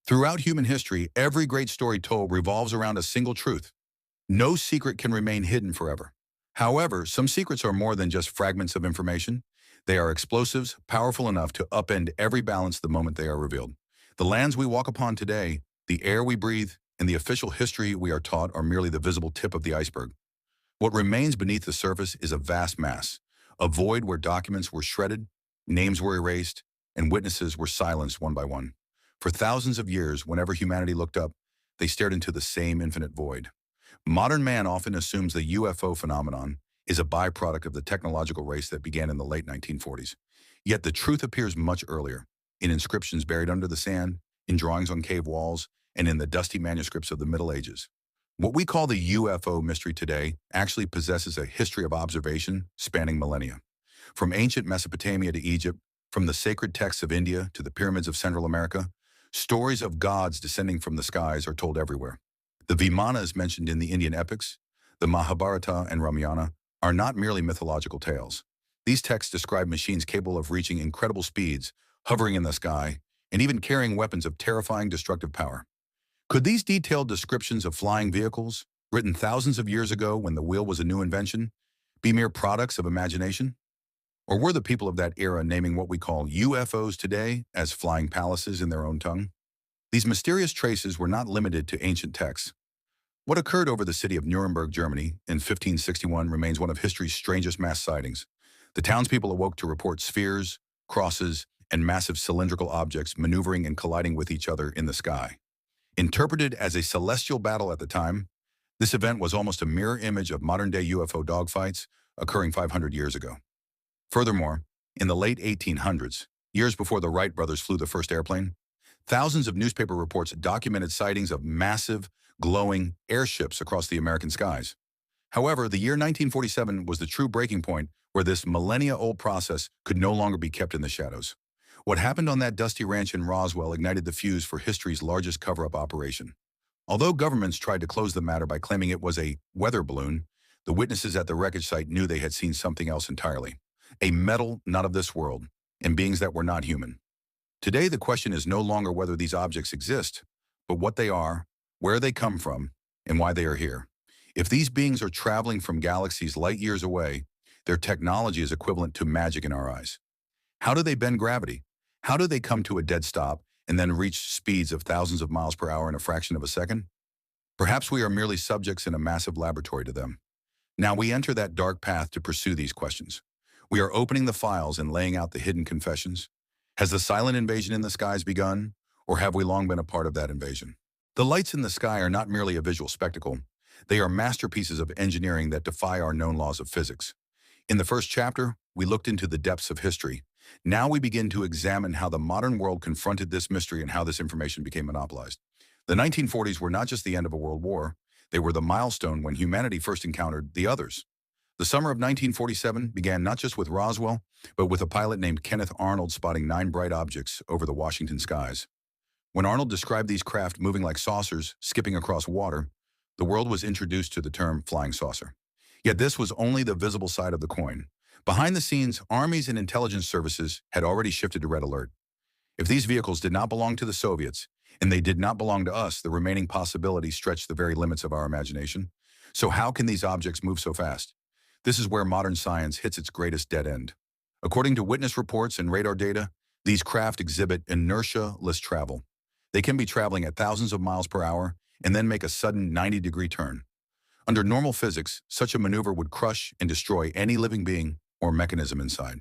Throughout human history, every great story told revolves around a single truth. No secret can remain hidden forever. However, some secrets are more than just fragments of information. They are explosives, powerful enough to upend every balance the moment they are revealed. The lands we walk upon today, the air we breathe, and the official history we are taught are merely the visible tip of the iceberg. What remains beneath the surface is a vast mass, a void where documents were shredded, names were erased, and witnesses were silenced one by one. For thousands of years, whenever humanity looked up, they stared into the same infinite void. Modern man often assumes the UFO phenomenon is a byproduct of the technological race that began in the late 1940s. Yet the truth appears much earlier, in inscriptions buried under the sand, in drawings on cave walls, and in the dusty manuscripts of the Middle Ages. What we call the UFO mystery today actually possesses a history of observation spanning millennia. From ancient Mesopotamia to Egypt, from the sacred texts of India to the pyramids of Central America, stories of gods descending from the skies are told everywhere. The Vimanas mentioned in the Indian epics, the Mahabharata and Ramayana, are not merely mythological tales. These texts describe machines capable of reaching incredible speeds, hovering in the sky, and even carrying weapons of terrifying destructive power. Could these detailed descriptions of flying vehicles, written thousands of years ago when the wheel was a new invention, be mere products of imagination? Or were the people of that era naming what we call UFOs today as flying palaces in their own tongue? These mysterious traces were not limited to ancient texts. What occurred over the city of Nuremberg, Germany, in 1561 remains one of history's strangest mass sightings. The townspeople awoke to report spheres, crosses, and massive cylindrical objects maneuvering and colliding with each other in the sky. Interpreted as a celestial battle at the time, this event was almost a mirror image of modern-day UFO dogfights occurring 500 years ago. Furthermore, in the late 1800s, years before the Wright brothers flew the first airplane, thousands of newspaper reports documented sightings of massive, glowing airships across the American skies. However, the year 1947 was the true breaking point where this millennia-old process could no longer be kept in the shadows. What happened on that dusty ranch in Roswell ignited the fuse for history's largest cover-up operation. Although governments tried to close the matter by claiming it was a weather balloon, the witnesses at the wreckage site knew they had seen something else entirely. A metal not of this world, and beings that were not human. Today, the question is no longer whether these objects exist, but what they are, where they come from, and why they are here. If these beings are traveling from galaxies light years away, their technology is equivalent to magic in our eyes. How do they bend gravity? How do they come to a dead stop and then reach speeds of thousands of miles per hour in a fraction of a second? Perhaps we are merely subjects in a massive laboratory to them. Now we enter that dark path to pursue these questions. We are opening the files and laying out the hidden confessions. Has the silent invasion in the skies begun, or have we long been a part of that invasion? The lights in the sky are not merely a visual spectacle. They are masterpieces of engineering that defy our known laws of physics. In the first chapter, we looked into the depths of history. Now we begin to examine how the modern world confronted this mystery and how this information became monopolized. The 1940s were not just the end of a world war. They were the milestone when humanity first encountered the others. The summer of 1947 began not just with Roswell, but with a pilot named Kenneth Arnold spotting 9 bright objects over the Washington skies. When Arnold described these craft moving like saucers, skipping across water, the world was introduced to the term flying saucer. Yet this was only the visible side of the coin. Behind the scenes, armies and intelligence services had already shifted to red alert. If these vehicles did not belong to the Soviets, and they did not belong to us, the remaining possibilities stretched the very limits of our imagination. So how can these objects move so fast? This is where modern science hits its greatest dead end. According to witness reports and radar data, these craft exhibit inertia-less travel. They can be traveling at thousands of miles per hour and then make a sudden 90-degree turn. Under normal physics, such a maneuver would crush and destroy any living being or mechanism inside.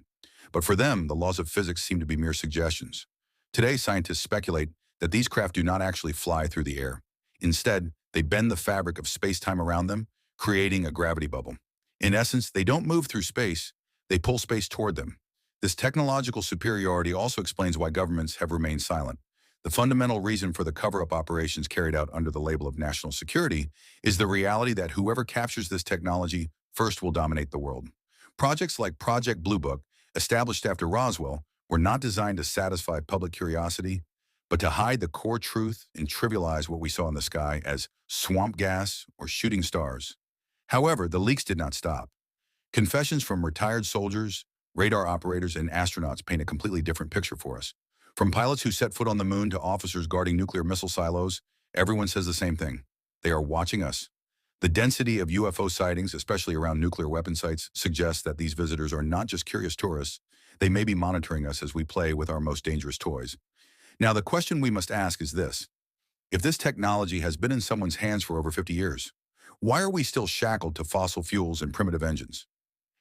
But for them, the laws of physics seem to be mere suggestions. Today, scientists speculate that these craft do not actually fly through the air. Instead, they bend the fabric of space-time around them, creating a gravity bubble. In essence, they don't move through space, they pull space toward them. This technological superiority also explains why governments have remained silent. The fundamental reason for the cover-up operations carried out under the label of national security is the reality that whoever captures this technology first will dominate the world. Projects like Project Blue Book, established after Roswell, were not designed to satisfy public curiosity, but to hide the core truth and trivialize what we saw in the sky as swamp gas or shooting stars. However, the leaks did not stop. Confessions from retired soldiers, radar operators, and astronauts paint a completely different picture for us. From pilots who set foot on the moon to officers guarding nuclear missile silos, everyone says the same thing. They are watching us. The density of UFO sightings, especially around nuclear weapon sites, suggests that these visitors are not just curious tourists. They may be monitoring us as we play with our most dangerous toys. Now, the question we must ask is this. If this technology has been in someone's hands for over 50 years, why are we still shackled to fossil fuels and primitive engines?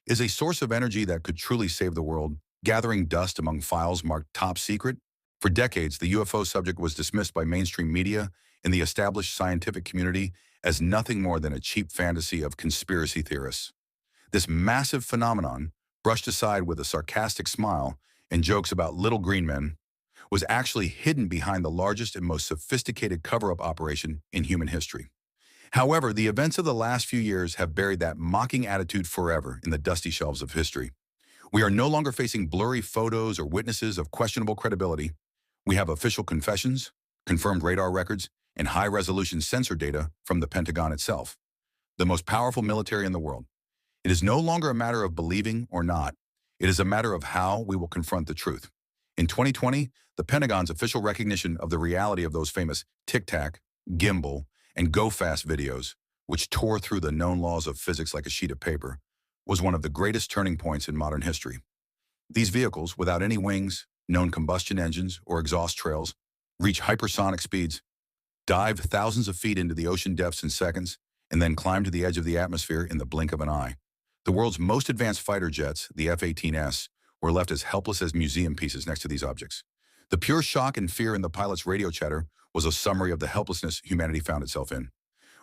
Is a source of energy that could truly save the world gathering dust among files marked top secret? For decades, the UFO subject was dismissed by mainstream media and the established scientific community as nothing more than a cheap fantasy of conspiracy theorists. This massive phenomenon, brushed aside with a sarcastic smile and jokes about little green men, was actually hidden behind the largest and most sophisticated cover-up operation in human history. However, the events of the last few years have buried that mocking attitude forever in the dusty shelves of history. We are no longer facing blurry photos or witnesses of questionable credibility. We have official confessions, confirmed radar records, and high-resolution sensor data from the Pentagon itself, the most powerful military in the world. It is no longer a matter of believing or not. It is a matter of how we will confront the truth. In 2020, the Pentagon's official recognition of the reality of those famous tic-tac, gimbal, and go-fast videos, which tore through the known laws of physics like a sheet of paper, was one of the greatest turning points in modern history. These vehicles, without any wings, known combustion engines, or exhaust trails, reach hypersonic speeds, dive thousands of feet into the ocean depths in seconds, and then climb to the edge of the atmosphere in the blink of an eye. The world's most advanced fighter jets, the F-18S, were left as helpless as museum pieces next to these objects. The pure shock and fear in the pilot's radio chatter was a summary of the helplessness humanity found itself in.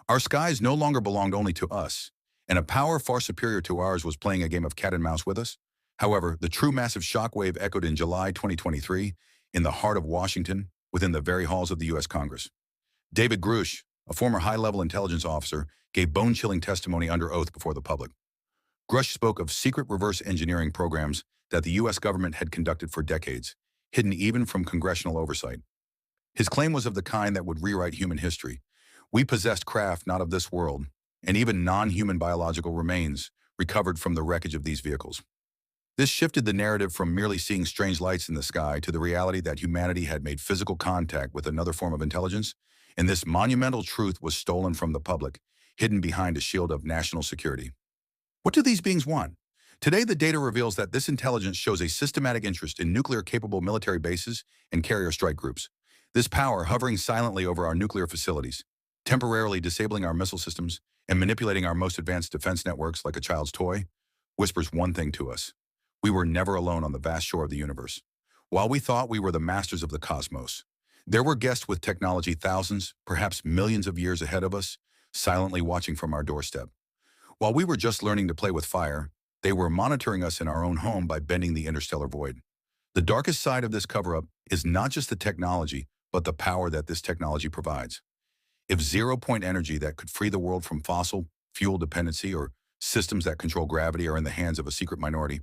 Our skies no longer belonged only to us, and a power far superior to ours was playing a game of cat and mouse with us. However, the true massive shockwave echoed in July 2023 in the heart of Washington, within the very halls of the U.S. Congress. David Grush, a former high-level intelligence officer, gave bone-chilling testimony under oath before the public. Grush spoke of secret reverse engineering programs that the U.S. government had conducted for decades, hidden even from congressional oversight. His claim was of the kind that would rewrite human history. We possessed craft not of this world, and even non-human biological remains recovered from the wreckage of these vehicles. This shifted the narrative from merely seeing strange lights in the sky to the reality that humanity had made physical contact with another form of intelligence, and this monumental truth was stolen from the public, hidden behind a shield of national security. What do these beings want? Today, the data reveals that this intelligence shows a systematic interest in nuclear-capable military bases and carrier strike groups. This power hovering silently over our nuclear facilities, temporarily disabling our missile systems and manipulating our most advanced defense networks like a child's toy, whispers one thing to us. We were never alone on the vast shore of the universe. While we thought we were the masters of the cosmos, there were guests with technology thousands, perhaps millions of years ahead of us, silently watching from our doorstep. While we were just learning to play with fire, they were monitoring us in our own home by bending the interstellar void. The darkest side of this cover-up is not just the technology, but the power that this technology provides. If zero-point energy that could free the world from fossil fuel dependency or systems that control gravity are in the hands of a secret minority,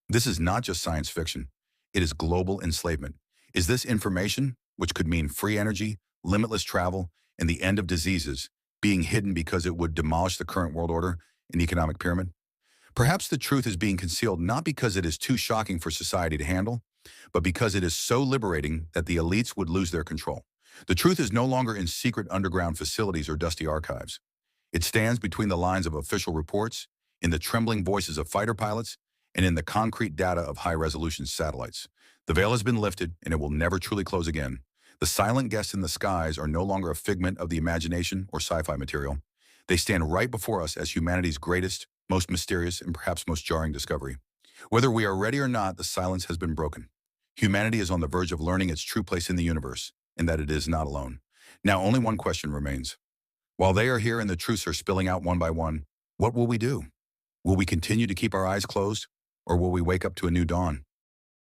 this is not just science fiction. It is global enslavement. Is this information, which could mean free energy, limitless travel, and the end of diseases, being hidden because it would demolish the current world order and economic pyramid? Perhaps the truth is being concealed not because it is too shocking for society to handle, but because it is so liberating that the elites would lose their control. The truth is no longer in secret underground facilities or dusty archives. It stands between the lines of official reports, in the trembling voices of fighter pilots, and in the concrete data of high-resolution satellites. The veil has been lifted, and it will never truly close again. The silent guests in the skies are no longer a figment of the imagination or sci-fi material. They stand right before us as humanity's greatest, most mysterious, and perhaps most jarring discovery. Whether we are ready or not, the silence has been broken. Humanity is on the verge of learning its true place in the universe, and that it is not alone. Now, only one question remains. While they are here and the truths are spilling out one by one, what will we do? Will we continue to keep our eyes closed, or will we wake up to a new dawn?